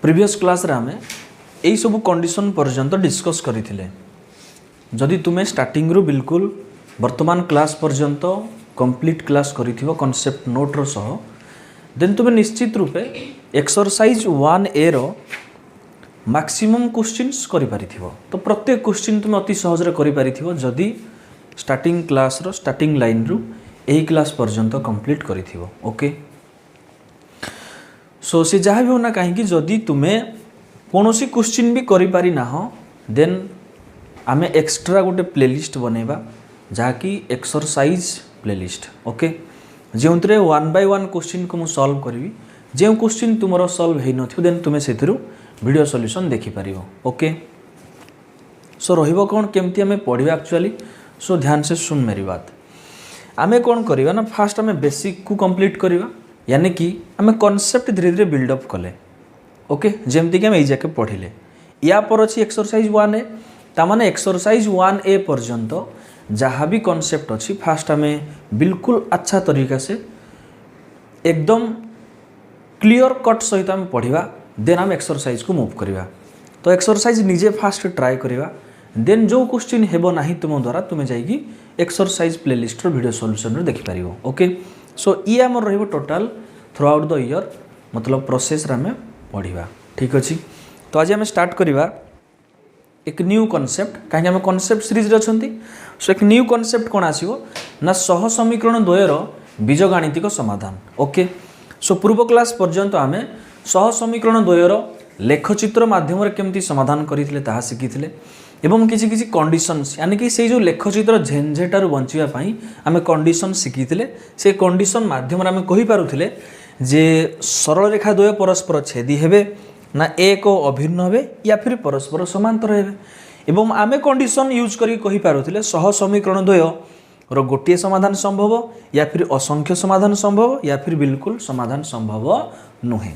Previous class रे आमे एई सब कंडीशन पर्यंत डिस्कस करिथिले। जदि तुमे स्टार्टिंग रु बिल्कुल वर्तमान क्लास पर्यंत कंप्लीट क्लास करिथिबो कांसेप्ट नोट रो सह देन तुमे निश्चित रूपे एक्सरसाइज 1A रो मैक्सिमम क्वेश्चंस करि पारिथिबो। तो प्रत्येक क्वेश्चन तुमे अति सहज रे करि पारिथिबो जदि स्टार्टिंग क्लास रो स्टार्टिंग लाइन रु एई क्लास पर्यंत कंप्लीट करिथिबो। ओके, सो से जहाँ भी होना कहीं जदि तुम्हें कौन सी क्वेश्चन भी करि पारि ना हो देन आमे एक्स्ट्रा गोटे प्लेलिस्ट बनेबा जहाँकि एक्सरसाइज प्लेलिस्ट। ओके, जो 1 by 1 क्वेश्चन को मु सॉल्व करी जो क्वेश्चन तुमरो सॉल्व है नथिबो देन तुमे सेथिरु वीडियो सॉल्यूशन देखि पारिबो। ओके, सो रहिबो कोन केमती हमें पढिबा एक्चुअली। सो ध्यान से सुन मेरी बात। आमे कोन करिबा ना फास्ट आमे बेसिक को कंप्लीट करिबा यानी कि आमे कांसेप्ट धीरे धीरे बिल्डअप कले। ओके, जेमती कि हम जाके पढ़िले या पर अच्छी एक्सरसाइज 1A ता माने एक्सरसाइज 1A पर्यंत जहाँ भी कॉन्सेप्ट अच्छी फास्ट हमें बिल्कुल अच्छा तरीका से एकदम क्लियर कट सहित आम पढ़ा देन आम एक्सरसाइज को मूव करवा। तो एक्सरसाइज निजे फास्ट ट्राए करवा देन जो क्वेश्चन हेबो नाही तुम द्वारा तुम जाइए एक्सरसाइज प्लेलिस्ट रो वीडियो सॉल्यूशन देखिपार। ओके, सो ये आम रहिबो total through out the year मतलब प्रोसेस रे आम पढ़ा। ठीक अच्छे, तो आज आम स्टार्ट करवा एक न्यू कॉन्सेप्ट कहीं आम कॉन्सेप्ट सीरीज रे अछंती। सो एक न्यू कॉन्सेप्ट कौन आसीबो ना सह समीकरण द्वयर बीजगाणितिक समाधान। ओके, सो पूर्व क्लास पर्यंत आमे सह समीकरण द्वयर लेखचित्र माध्यम रे केमती समाधान करिथिले ताहा शिखिथिले एवं किसी किसी कंडीशंस यानी कि से जो लेखचित्र झेंझेटारू बंचिबा पई आमे कंडीशन शिखिथिले। से कंडीशन माध्यम रे आमे कहि पारुथिले जे सरल रेखा द्वय परस्पर छेदी हेबे ना एक अभिन्न हेबे या फिर परस्पर समांतर हेबे एवं आमे कंडीशन यूज करी कहि पारुथिले सह समीकरण द्वय रो गोटे समाधान संभव या फिर असंख्य समाधान संभव या फिर बिल्कुल समाधान संभव नुहे।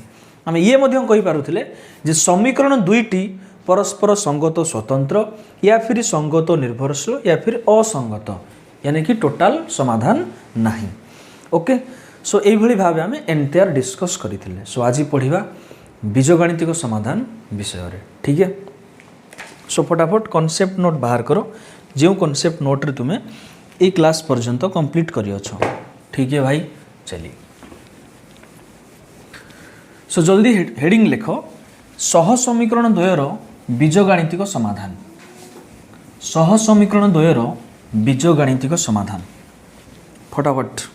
आमे ये मध्यम कहि पारुथिले जे समीकरण दुईटी परस्पर संगत स्वतंत्र या फिर संगत निर्भरशील या फिर असंगत यानी कि टोटाल समाधान नाही। ओके, सो एई भली भाबे आमे एंटायर डिस्कस करिथिले। सो आज पढ़िबा बीजगणितिक समाधान विषय रे। ठीक है, सो फटाफट कॉन्सेप्ट नोट बाहर करो जो कॉन्सेप्ट नोट रे तुम्हें ए क्लास पर्यंत कंप्लीट करियो छ। ठीक है भाई, चलिए सो जल्दी हेडिंग लिखो सह समीकरण द्वयर बीजगणितिक समाधान। सह समीकरण द्वयर बीजगणितिक समाधान फटाफट।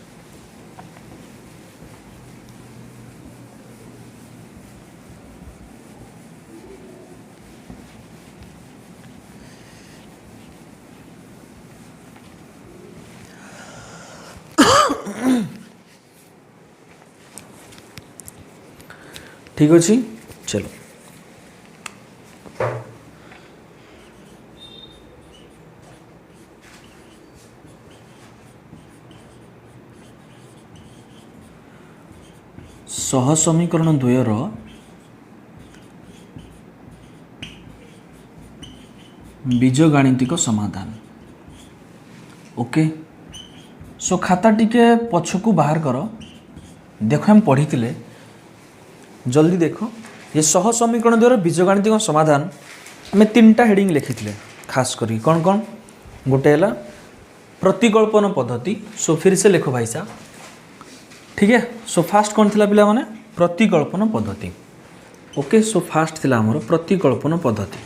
ठीक अच्छे, चलो सह समीकरण द्वयर बीजगणितिक समाधान। ओके, सो खाता टिके पछकू बाहर करो। देखो हम पढ़ी जल्दी देखो ये सह समीकरण द्वारा बीजगणितिक समाधान आम 3टा हेडिंग लिखी खास करी कौन कौन गोटे है प्रतिकल्पन पद्धति। सो फिर से लिखो भाई साहब। ठीक है, सो फास्ट कौन थिला पिला माने प्रतिकल्पन पद्धति। ओके, सो फास्ट थिला हमर प्रतिकल्पन पद्धति।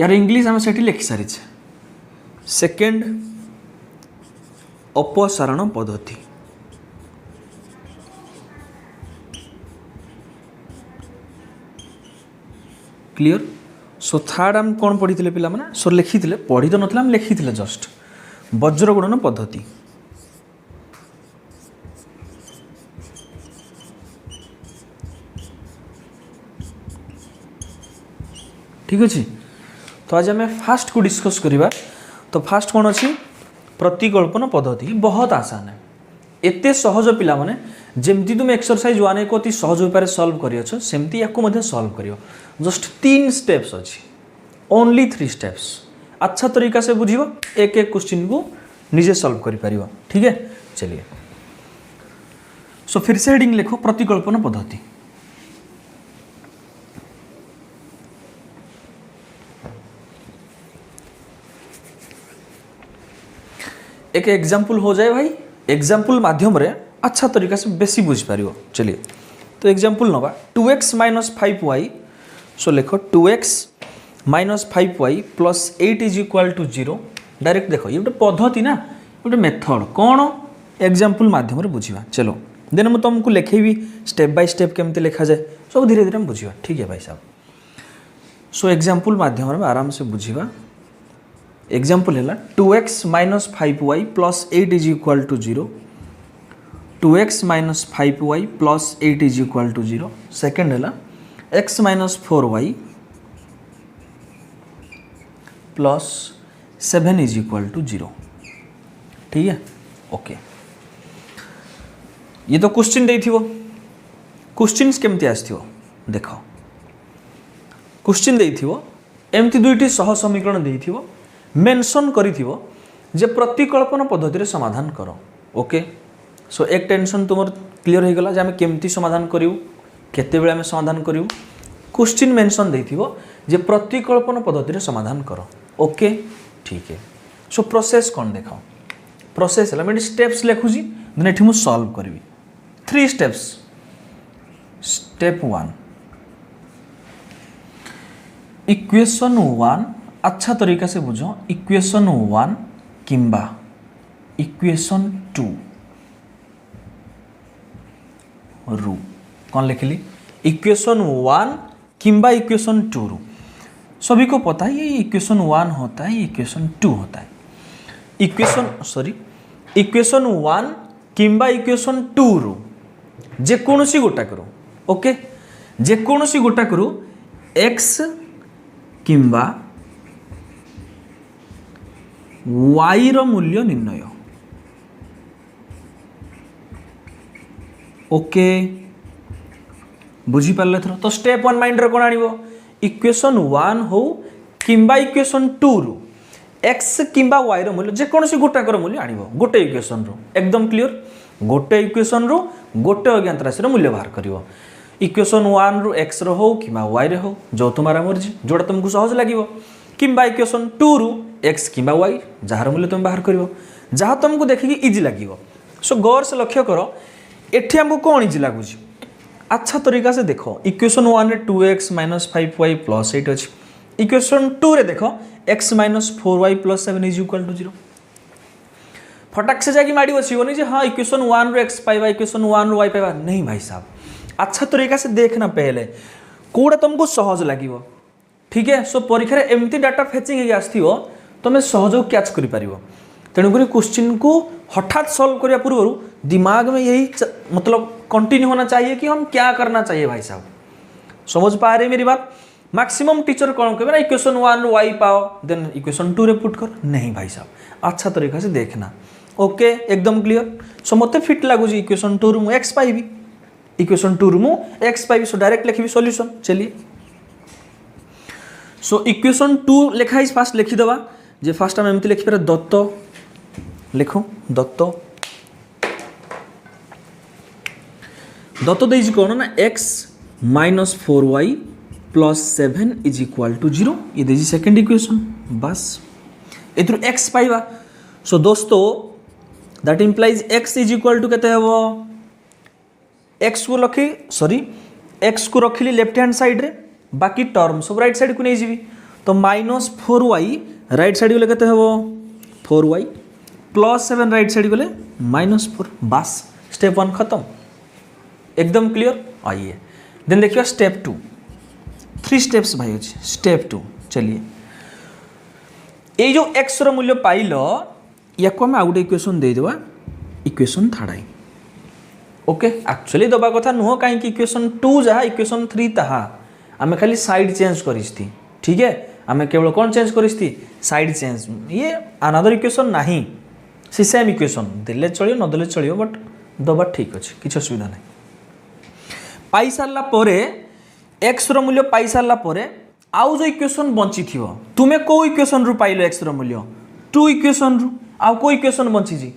यार इंग्लिश आम सेठी लिखि सारी सेकेंड अपसारण पद्धति। क्लियर, सो थर्ड आम कौन पढ़ी थे पिला माने सो लिखी थे पढ़ी तो नथिला लिखी थे जस्ट वज्र गुणन पद्धति। ठीक अच्छे, तो आज आम फास्ट को डिस्कस करवा। तो फास्ट कौन अच्छी प्रतिकल्पन पद्धति बहुत आसान है। एते सहज पिला माने जेमती तुम एक्सरसाइज 1A को अति सहज उपाय सॉल्व करियो सेमती याकू मध्य सॉल्व करियो। जस्ट 3 स्टेप्स अच्छी, ओनली 3 स्टेप्स। अच्छा तरीका से बुझिबो एक एक क्वेश्चन को निजे सॉल्व करि परिबो। ठीक है, चलिए सो फिर से हेडिंग लिखो प्रतिकल्पन पद्धति। एक एग्जाम्पल हो जाए भाई, एग्जाम्पल माध्यम रे अच्छा तरीका से बेसी बुझ पारियो। चलिए तो एग्जाम्पल नवा 2x माइनस 5y। सो लिखो 2x minus 5y plus 8 is equal to 0। Direct देखो ये गोटे पद्धति ना, गोटे मेथड कौन एग्जाम्पल माध्यम रे बुझिबा। चलो देन मैं तुमको लिखेबी स्टेप बाय स्टेप केमती लिखा जाए, सब धीरे धीरे हम बुझिबा। ठीक है भाई साहब। सो एग्जाम्पल माध्यम रे आराम से बुझिबा। एग्जाम्पल है 2x minus 5y plus 8 is equal to 0। 2x minus 5y plus 8 is equal to 0। Second है x minus 4y plus 7 is equal to 0। ठीक है ओके। ये तो क्वेश्चन दे क्वेश्चन केमती आसो देख, क्वेश्चन दे एमती दुईटी सह समीकरण दे मेंशन करिथिवो जे प्रतिकल्पन पद्धति रे समाधान करो। ओके सो एक टेंशन तुम क्लियर हो गला जे आम केमती समाधान करियो, केते बेले आम समाधान करियो। क्वेश्चन मेंशन देथिवो जे प्रतिकल्पन पद्धति रे समाधान करो। ओके ठीक है। सो प्रोसेस कौन देखाओ, प्रोसेस है मैं स्टेप्स लिखुची देन एठी मु सॉल्व करबी 3 स्टेप्स। स्टेप 1 इक्वेशन 1 अच्छा तरीका से बुझो। इक्वेशन 1 किंबा इक्वेशन 2 रू कौन लिखली इक्वेशन 1 किंबा इक्वेशन 2 रू। सभी को पता है ये इक्वेशन 1 होता है, इक्वेशन 2 होता है। इक्वेशन 1 किंबा इक्वेशन 2 रू जेकोसी गोटा करू। ओके जेकोसी गोटा करू x किंबा y रो मूल्य निर्णय। ओके बुझी पारले थरो। तो स्टेप 1 माइंड रे कोन आनिबो इक्वेशन 1 हो किंबा इक्वेशन 2 रू x किंबा y रो मूल्य जेकोसी गोटा कर मूल्य आनिबो गोटे इक्वेशन रो। एकदम क्लियर गोटे इक्वेशन रो गोटे अज्ञात राशि रो मूल्य बाहर करिवो। इक्वेशन 1 रू x रो हो किंबा y रे हो जो तुम्हारा मर्जी जोड़ा तुमको सहज लागिवो, किंबा इक्वेशन 2 रू x किंबा y जार मूल्य तुम बाहर करिवो जहाँ तुमको देखिकी इजी लागिवो। सो गौर से लक्ष्य करो एठी हमको कौन इजी लागुची अच्छा तरीका से देखो। इक्वेशन 1 रे 2x माइनस 5y प्लस 8 अच्छी। इक्वेशन 2 रे देखो x minus 4y plus 7 is equal to 0। फटाक से जाके माड़ी बसिबनी जे हाँ इक्वेशन 1 रो x पाइबा इक्वेशन 1 रो y पाइबा। नहीं भाई साहब अच्छा तरीका से देखना पहले कोड़ा तुमको सहज लागिवो। ठीक है सो परीक्षा रे एमती डाटा फेचिंग हे आस्थिवो तुम सहज कैच करि पारिबो। तेणुक क्वेश्चन को हठात सॉल्व करने पूर्व दिमाग में यही मतलब कंटिन्यू होना चाहिए कि हम क्या करना चाहिए। भाई साहब समझ पा रहे मेरी बात। मैक्सिमम टीचर कौन कहे ना इक्वेशन 1 y पाओ देन इक्वेशन 2 रे पुट कर। नहीं भाई साहब अच्छा तरीका से देखना। ओके एकदम क्लियर। सो मते फिट लागू इक्वेशन 2 रू x पाइबी इक्वेशन 2 रू x पाइबी। सो डायरेक्ट लिखी सॉल्यूशन। चलिए सो इक्वेशन 2 लिखा है फास्ट लिखी दवा जे फास्ट हम एमती लिखि पारे दत्त लिखो दत्त दत्त देजी कौन ना x minus 4y plus 7 is equal to 0 ये देजी सेकेंड इक्वेशन। बस एथुर x पाइबा। सो दोस्तों that implies x is equal to केते हबो x को रखी सॉरी x को रखिली लेफ्ट हैंड साइड रे बाकी टर्म सब राइट साइड को नहीं जीवी। तो माइनस 4y राइट साइड गले केते हबो 4y प्लस 7 राइट साइड गले माइनस 4। बस स्टेप 1 खत्म एकदम क्लियर। आइए देन देखिए स्टेप 2 3 स्टेप्स भाई अच्छे। स्टेप 2 चलिए ये जो x रो मूल्य पाइल या को हम आउट इक्वेशन दे देवा इक्वेशन 3। ओके एक्चुअली दबा कथा नुह कहीं इक्वेशन 2 जहाँ इक्वेशन 3 ताहा आमे खाली साइड चेंज करिस्ती। ठीक है आमे केवल कौन चेंज करिस्ती साइड चेंज। ये अनदर इक्वेशन नहीं सी सेम इक्वेशन देले चलियो न देले चलियो बट दबा ठीक अच्छे किसी असुविधा नहीं। पाई सारला परे x रो मूल्य पाई सारला परे आउ जो इक्वेशन बंची थिवो तुमे को इक्वेशन रु पाइलो x रो मूल्य 2 इक्वेशन रु आउ को इक्वेशन बंची जी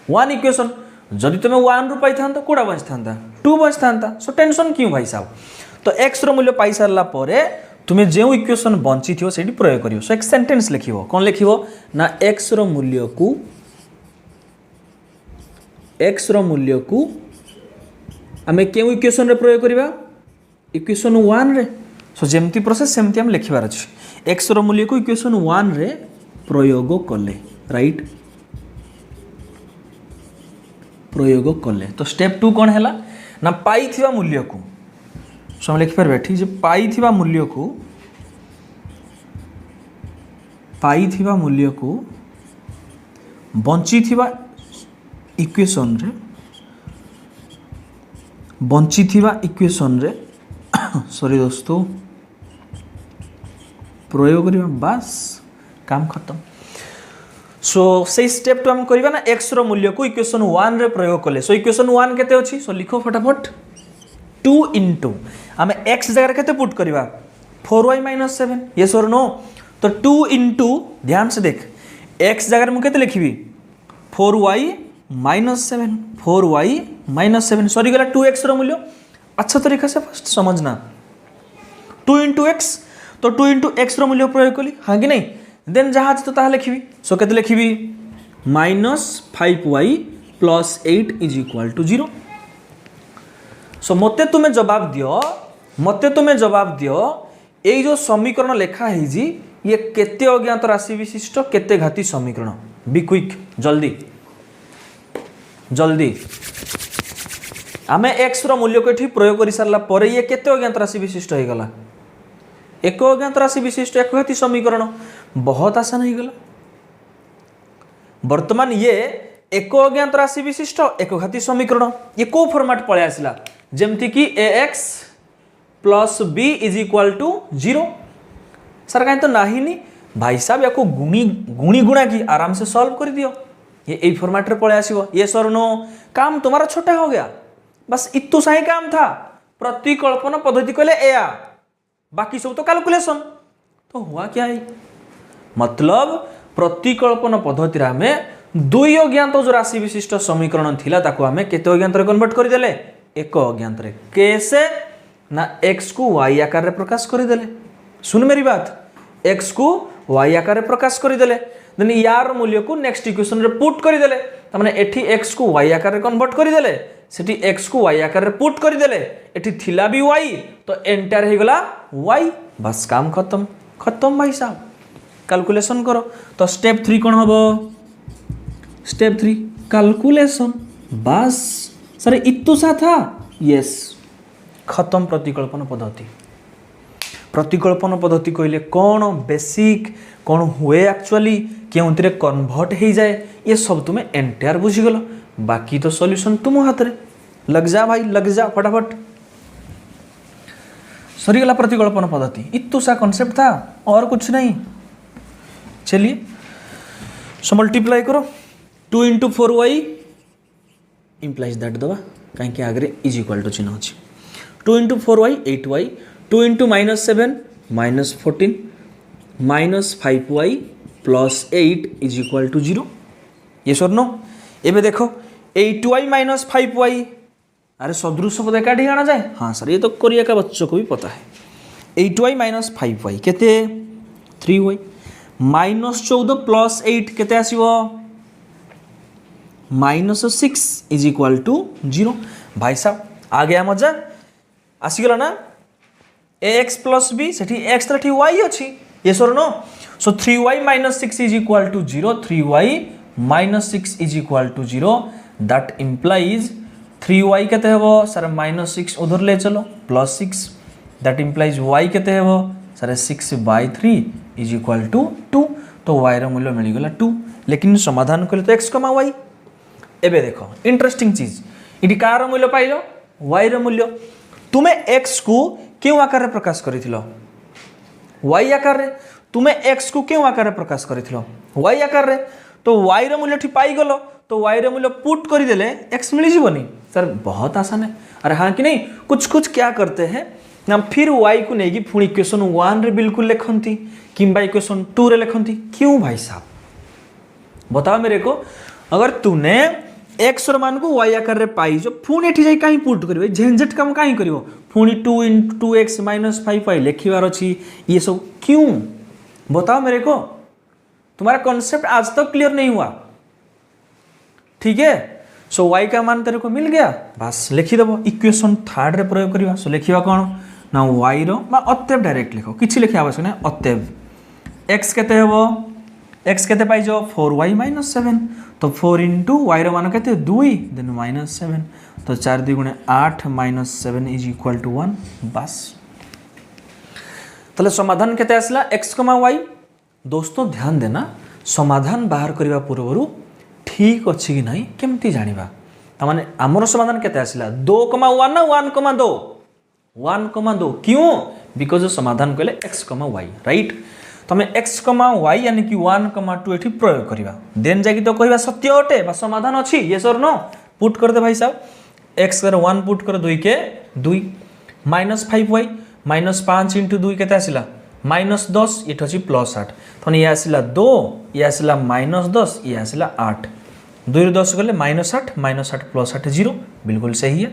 वन इक्वेशन जदि तुम वन रु पाई था कौटा बची था 2 बची था। सो टेंशन क्यों भाई साहब। तो एक्स मूल्य पाई सारा तुम्हें जो इक्वेशन बंची थी से प्रयोग कर। सो एक सेंटेंस लिख कौन लिख ना एक्स मूल्य को आम क्यों इक्वेशन रे प्रयोग करवा इक्वेशन 1 रे। सो जेमती प्रोसेस सेमती हम लिखबार अच्छे एक्स मूल्य को इक्वेशन 1 रे प्रयोग कले राइट प्रयोग कले। तो स्टेप 2 कौन है ना पाई थिवा मूल्य को सो हम लिखिपारे ठीक है पाई थिवा मूल्य को बंची थिवा इक्वेशन रे सॉरी दोस्तों प्रयोग करिया बस काम खत्म। सो से स्टेप तो हम करवा ना एक्स मूल्य को इक्वेशन 1 रे प्रयोग कले। सो इक्वेशन 1 केते अछि सो लिखो फटाफट 2 इंटू आम एक्स जगह केते पुट करवा 4y - 7 यस और नो। तो 2 इंटू ध्यान से देख एक्स जगह मुझे केते लिखी 4y - 7 सॉरी गला 2x मूल्य। अच्छा तरीका से फर्स्ट समझना 2 इंटू एक्स तो 2 इंटू एक्स मूल्य प्रयोग कली हाँ कि नहीं देन जहाँ तो ताहा लिखी सो केते लिखी -5y + 8 = 0। सो मते तुम्हें जवाब दियो ये जो समीकरण लेखा है ये केते अज्ञात राशि विशिष्ट केते घाती समीकरण। बी क्विक जल्दी आमे एक्स मूल्य को ये प्रयोग कर सारा पर ये केते अज्ञात राशि विशिष्ट हो गला एक अज्ञात राशि विशिष्ट एक घाती समीकरण बहुत आसान हो गला। वर्तमान ये एक अज्ञात राशि विशिष्ट एक घाती समीकरण ये को फॉर्मेट पळे आसिला जेमती कि ax + b = 0। सर कहीं तो नहीं नी भाई साहब या को गुणी गुणा की आराम से सॉल्व कर दियो ये फॉर्मेट रे पळे आसीबो। ये सर नो काम तुम्हारा छोटा हो गया बस इतु सा ही काम था। प्रतिकल्पन पद्धति कहले एया बाकी सब तो कैलकुलेशन। तो हुआ क्या है मतलब प्रतिकल्पन पद्धति रे हमें दुई अज्ञात जो राशि विशिष्ट समीकरण थिला ताको हमें केते अज्ञात रे कन्वर्ट कर देले एक अज्ञात रे कैसे ना x को y आकार रे प्रकाश कर देले। सुन मेरी बात x को y आकार रे प्रकाश कर देले देन यार मूल्य को नेक्स्ट इक्वेशन रे पुट कर देले त माने एठी x को y आकार रे कन्वर्ट कर देले सेठी x को y आकार रे पुट कर देले एठी थिला भी y तो एंटायर हे गला y बस काम खत्म भाई साहब कैलकुलेशन करो। तो स्टेप 3 कौन हबो स्टेप 3 कैलकुलेशन बस सर इतु सा था यस खत्म। प्रतिकल्पन पद्धति कहले कौन बेसिक कौन हुए एक्चुअली केउंतरे कन्वर्ट हो जाए ये सब तुम्हें एंटायर बुझीगल बाकी तो सॉल्यूशन तुम हाथ रे लग जा भाई लग जा फटाफट सरीगला प्रतिकल्पन पद्धति इतु सा कॉन्सेप्ट था और कुछ नहीं। चलिए सो मल्टीप्लाई करो 2 × 4y इम्प्लाइज दैट दबा कहीं आगे इज इक्वल टू चिन्ह अच्छी 2 × 4y 8y 2 × -7 -14 -5y + 8 = 0 ये सर नो। एबे देखो 8y - 5y अरे सदृश पद एकाठी आना जाए हाँ सर ये तो कोरिया का बच्चों को भी पता है 8y - 5y केते 3y -14 + 8 केते आसीबो -6 = 0 भाई साहब आ गया मजा आसीगला ना ax + b सेठी x रठी y अछि ये sir no. So 3y - 6 = 0 3y - 6 = 0 that implies 3y केते हेबो सर -6 उधर ले चलो +6 दैट इंप्लाइज y केते हेबो सर 6/3 = 2 तो y रो मूल्य मिल गला 2 लेकिन समाधान कले तो x, y। एबे देखो इंटरेस्टिंग चीज इडी कार मूल्य पाइलो y रो मूल्य तुम्हें x को क्यों आकार रे प्रकाश करिथिलो y आकार रे तुम्हें x को क्यों आकार रे प्रकाश करिथिलो y आकार रे तो y रो मूल्य ठी पाई गलो तो y रो मूल्य पुट करि देले x मिल जीवनी सर बहुत आसान है। अरे हाँ कि नहीं कुछ क्या करते हैं ना फिर y को नहीं कि पुणी इक्वेशन 1 रे बिल्कुल लिखंती किंबा इक्वेशन 2 रे लिखंती क्यों भाई साहब बताओ मेरे को। अगर तूने एक्स मान को वाई आकार रे पाइज पुणी एठी जाई कहीं पुट करिवे झंझट काम कहीं करिवो पुणी 2 × 2x - 5y लिखिबार अछि ये सब क्यों बताओ मेरे को तुम्हारा कॉन्सेप्ट आज तक क्लियर नहीं हुआ ठीक है सो y का मान तेरे को मिल गया बस लिखि देबो इक्वेशन थर्ड रे प्रयोग करिवा सो लिखिबा कोन ना y रो बा अतएव डायरेक्ट लिखो किछि लिखि आवश्यक नै अतएव x केते हेबो x केते पाइजो 4y - 7 तो 4 × y रो मान केते 2 देन -7 तो 4 × 2 = 8 - 7 = 1 बस तले समाधान केते आसला x, y दोस्तों ध्यान देना समाधान बाहर करबा पूर्वरु ठीक अछि कि नाही केमती जानिबा त माने हमर समाधान केते आसला 2, 1 ना 1, 2 1, 2 क्यों बिकॉज समाधान कहले x, y राइट तमे x, y यानी कि 1, 2 एठी प्रयोग करिबा देन जाकी तो कहबा सत्य अटे बा समाधान अछि यस और नो पुट कर दे भाई साहब x कर 1 पुट कर 2 के 2 -5y -5 × 2 केते आसिला -10 एठी अछि +8 तने ये आसिला 2 ये आसिला -10 ये आसिला 8 2 रे 10 गले -8 -8 +8 0 बिल्कुल सही है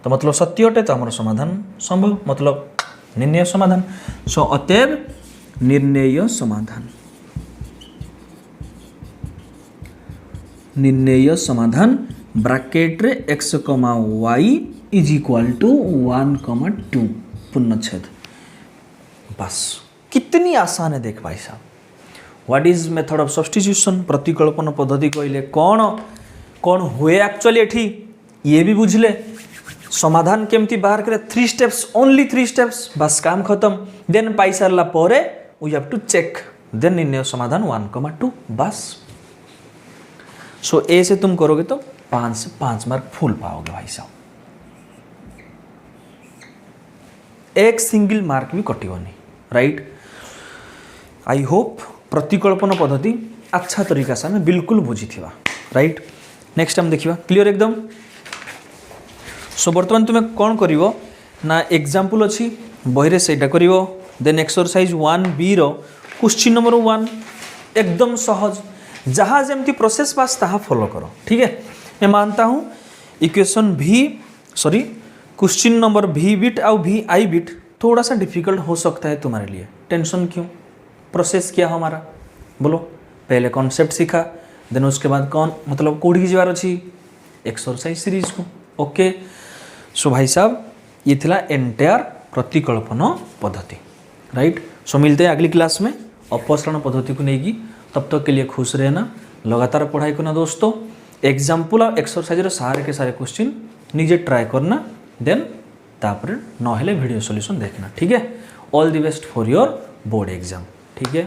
तो मतलब सत्य अटे तो हमर समाधान संभव मतलब निर्णय समाधान सो अतएव निर्णय समाधान ब्रैकेट रे x, y = 1, 2 पूर्णच्छेद बस कितनी आसान है देख भाई साहब what is method of substitution प्रतिकल्पन पद्धति कहले कौन हुए एक्चुअली एठी ये भी बुझले समाधान केमती बाहर करे 3 स्टेप्स ओनली 3 स्टेप्स बस काम खत्म देन पाई सारला परे we have to check then निर्णय समाधान 1, 2 बस सो ए से तुम करोगे तो 5 से 5 मार्क फुल पाओगे भाई साहब एक सिंगल मार्क भी कटिबनी राइट आई होप प्रतिकल्पन पद्धति अच्छा तरीका से हमें बिल्कुल बुझी थिबा राइट नेक्स्ट टाइम देखिबा क्लियर एकदम सो बर्तमान तुम्हें कौन करिवो ना एग्जांपल अछि बहिरे सेटा करिवो देन एक्सरसाइज 1b रो क्वेश्चन नंबर 1 एकदम सहज जहाँ जेमती प्रोसेस बास ताहा फॉलो करो ठीक है मैं मानता हूँ equation question number v bit और vi बिट थोड़ा सा डिफिकल्ट हो सकता है तुम्हारे लिए टेंशन क्यों प्रोसेस क्या है हमारा बोलो पहले कॉन्सेप्ट सीखा देन उसके बाद कौन मतलब कोड़ी जीवार अच्छी एक्सरसाइज सीरीज को ओके सो भाई साहब ये थिला एंटायर प्रतिकल्पन पद्धति राइट सो मिलते हैं अगली क्लास में अपसरण पद्धति को लेगी तब तक के लिए खुश रहना लगातार पढ़ाई करना दोस्तों एग्जाम्पल और एक्सरसाइज सारे के सारे क्वेश्चन निजे ट्राई करना देन तापर नहेले वीडियो सॉल्यूशन देखना ठीक है all the best for your board exam ठीक है।